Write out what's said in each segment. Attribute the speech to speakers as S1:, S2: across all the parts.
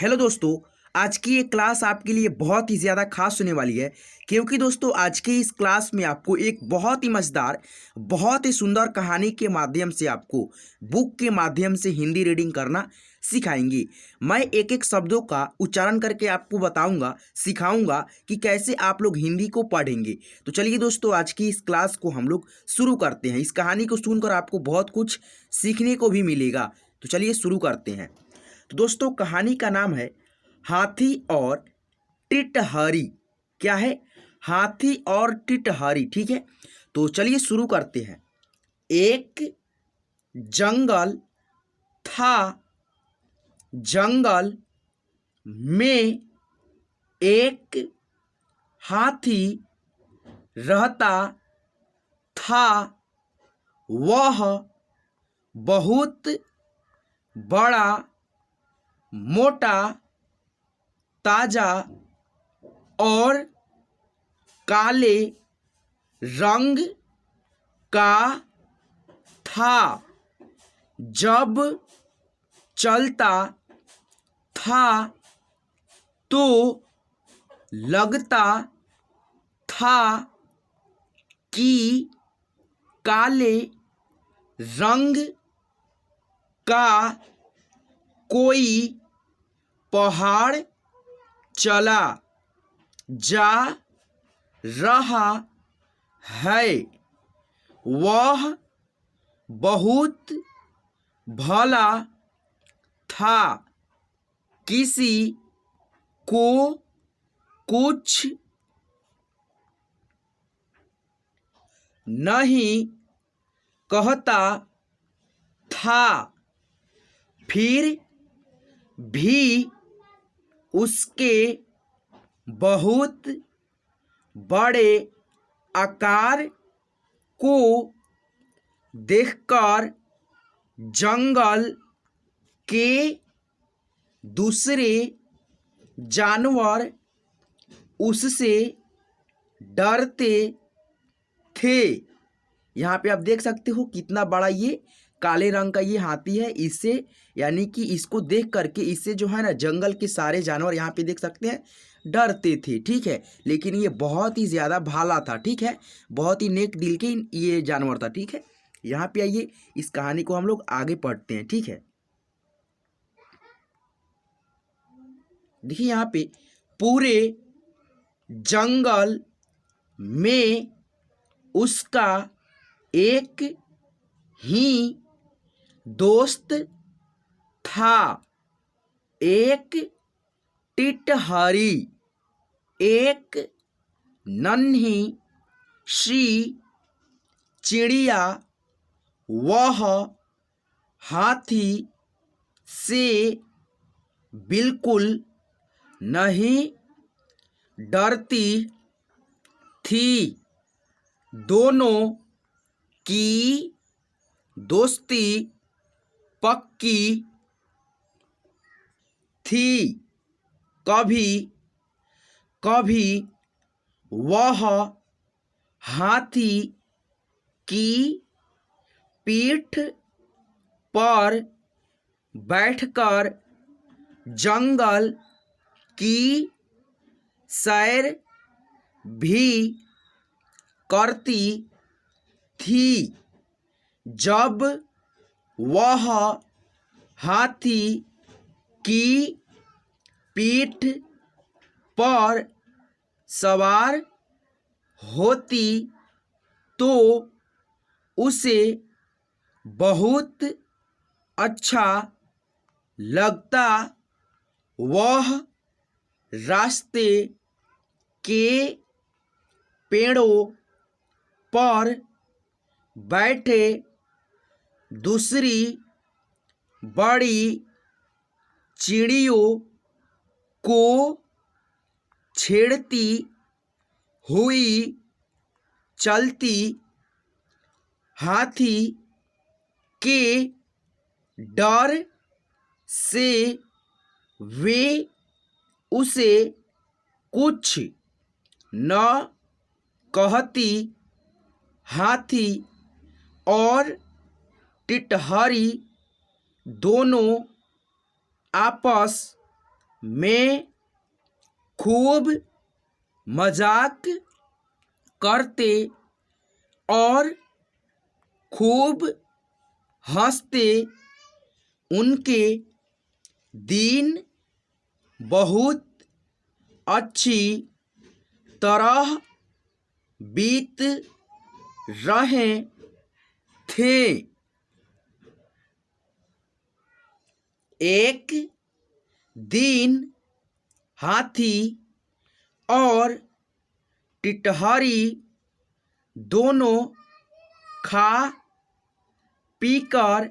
S1: Hello दोस्तों। आज की ये क्लास आपके लिए बहुत ही ज़्यादा खास होने वाली है, क्योंकि दोस्तों आज के इस क्लास में आपको एक बहुत ही मज़ेदार, बहुत ही सुंदर कहानी के माध्यम से आपको बुक के माध्यम से हिंदी रीडिंग करना सिखाएंगे। मैं एक एक शब्दों का उच्चारण करके आपको बताऊंगा, सिखाऊंगा कि कैसे आप लोग हिंदी को पढ़ेंगे। तो चलिए दोस्तों, आज की इस क्लास को हम लोग शुरू करते हैं। इस कहानी को सुनकर आपको बहुत कुछ सीखने को भी मिलेगा। तो चलिए शुरू करते हैं। तो दोस्तों, कहानी का नाम है हाथी और टिटहरी। क्या है? हाथी और टिटहरी। ठीक है, तो चलिए शुरू करते हैं। एक जंगल था। जंगल में एक हाथी रहता था। वह बहुत बड़ा, मोटा, ताजा और काले रंग का था। जब चलता था तो लगता था कि काले रंग का कोई पहाड़ चला जा रहा है। वह बहुत भला था। किसी को कुछ नहीं कहता था। फिर भी उसके बहुत बड़े आकार को देखकर जंगल के दूसरे जानवर उससे डरते थे। यहाँ पे आप देख सकते हो कितना बड़ा ये काले रंग का ये हाथी है। इससे यानी कि इसको देख करके इससे जो है ना जंगल के सारे जानवर यहाँ पे देख सकते हैं डरते थे। ठीक है, लेकिन ये बहुत ही ज़्यादा भाला था। ठीक है, बहुत ही नेक दिल के ये जानवर था। ठीक है, यहाँ पे आइए, इस कहानी को हम लोग आगे पढ़ते हैं। ठीक है, देखिए यहाँ पे पूरे जंगल में उसका एक ही दोस्त था, एक टिटहरी। एक नन्ही सी चिड़िया। वह हाथी से बिल्कुल नहीं डरती थी। दोनों की दोस्ती पक्की थी। कभी कभी वह हाथी की पीठ पर बैठकर जंगल की सैर भी करती थी। जब वह हाथी की पीठ पर सवार होती तो उसे बहुत अच्छा लगता। वह रास्ते के पेड़ों पर बैठे दूसरी बड़ी चिड़ियों को छेड़ती हुई चलती। हाथी के डर से वे उसे कुछ न कहती। हाथी और टिटहरी दोनों आपस में खूब मजाक करते और खूब हंसते। उनके दिन बहुत अच्छी तरह बीत रहे थे। एक दिन हाथी और टिटहरी दोनों खा पीकर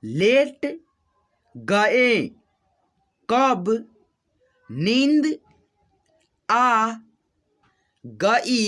S1: लेट गए। कब नींद आ गई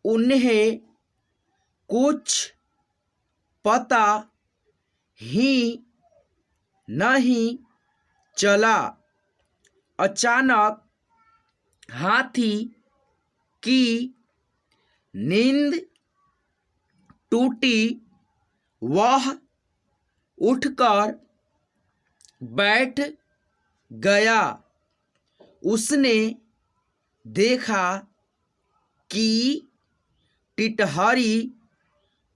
S1: उन्हें कुछ पता ही नहीं चला। अचानक हाथी की नींद टूटी। वह उठकर बैठ गया। उसने देखा कि टिटहरी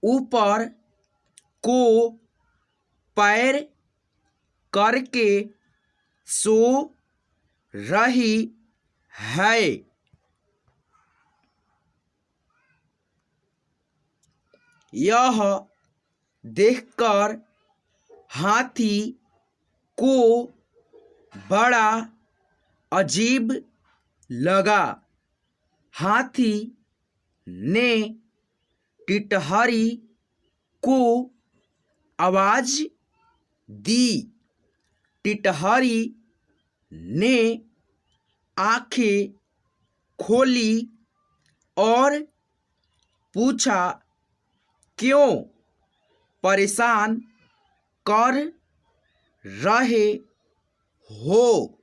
S1: ऊपर को पैर करके सो रही है। यह देखकर हाथी को बड़ा अजीब लगा। हाथी ने टिटहरी को आवाज दी। टिटहरी ने आंखें खोली और पूछा, क्यों परेशान कर रहे हो?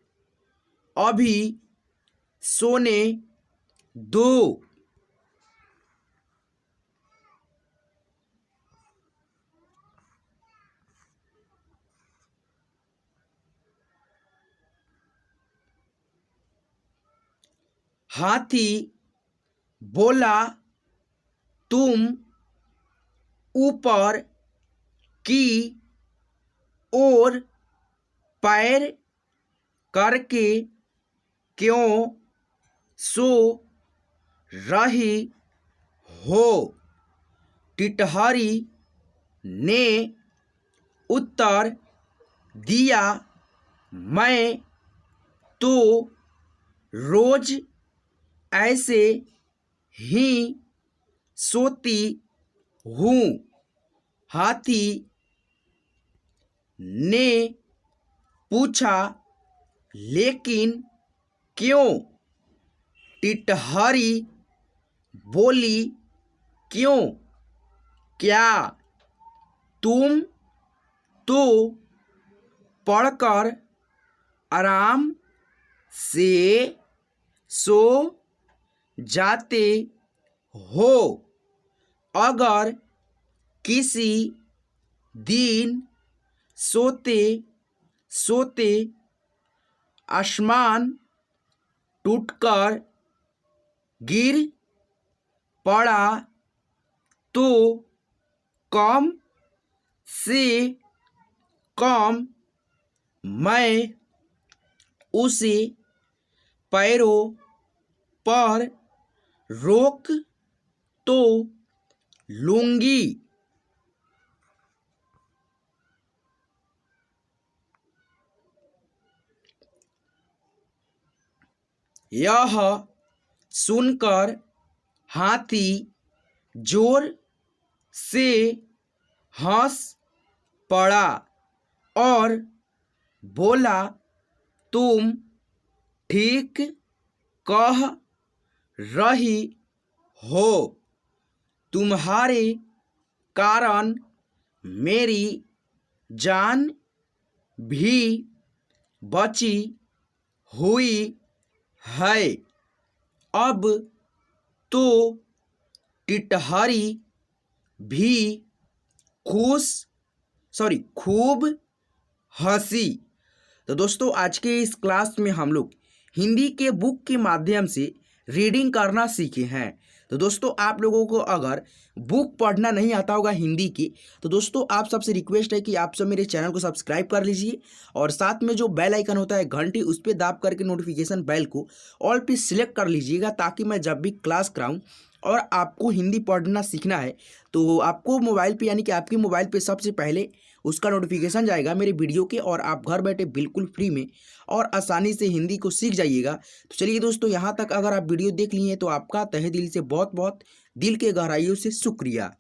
S1: अभी सोने दो। हाथी बोला, तुम ऊपर की ओर पैर करके क्यों सो रही हो? टिटहरी ने उत्तर दिया, मैं तो रोज ऐसे ही सोती हूँ। हाथी ने पूछा, लेकिन क्यों? टिटहरी बोली, क्यों? क्या तुम तो पढ़कर आराम से सो जाते हो? अगर किसी दिन सोते सोते आसमान टूटकर गिर पड़ा तो कम से कम मैं उसे पैरों पर रोक तो लूंगी। यह सुनकर हाथी जोर से हंस पड़ा और बोला, तुम ठीक कह रही हो। तुम्हारे कारण मेरी जान भी बची हुई है। अब तो टिटहरी भी खूब हंसी। तो दोस्तों आज के इस क्लास में हम लोग हिंदी के बुक के माध्यम से रीडिंग करना सीखे हैं। तो दोस्तों आप लोगों को अगर बुक पढ़ना नहीं आता होगा हिंदी की, तो दोस्तों आप सबसे रिक्वेस्ट है कि आप सब मेरे चैनल को सब्सक्राइब कर लीजिए और साथ में जो बेल आइकन होता है घंटी, उस पर दाब करके नोटिफिकेशन बेल को ऑल पे सिलेक्ट कर लीजिएगा, ताकि मैं जब भी क्लास कराऊं और आपको हिंदी पढ़ना सीखना है तो आपको मोबाइल पे यानी कि आपके मोबाइल पे सबसे पहले उसका नोटिफिकेशन जाएगा मेरे वीडियो के, और आप घर बैठे बिल्कुल फ्री में और आसानी से हिंदी को सीख जाइएगा। तो चलिए दोस्तों, यहाँ तक अगर आप वीडियो देख लिए हैं तो आपका तहे दिल से बहुत बहुत दिल के गहराइयों से शुक्रिया।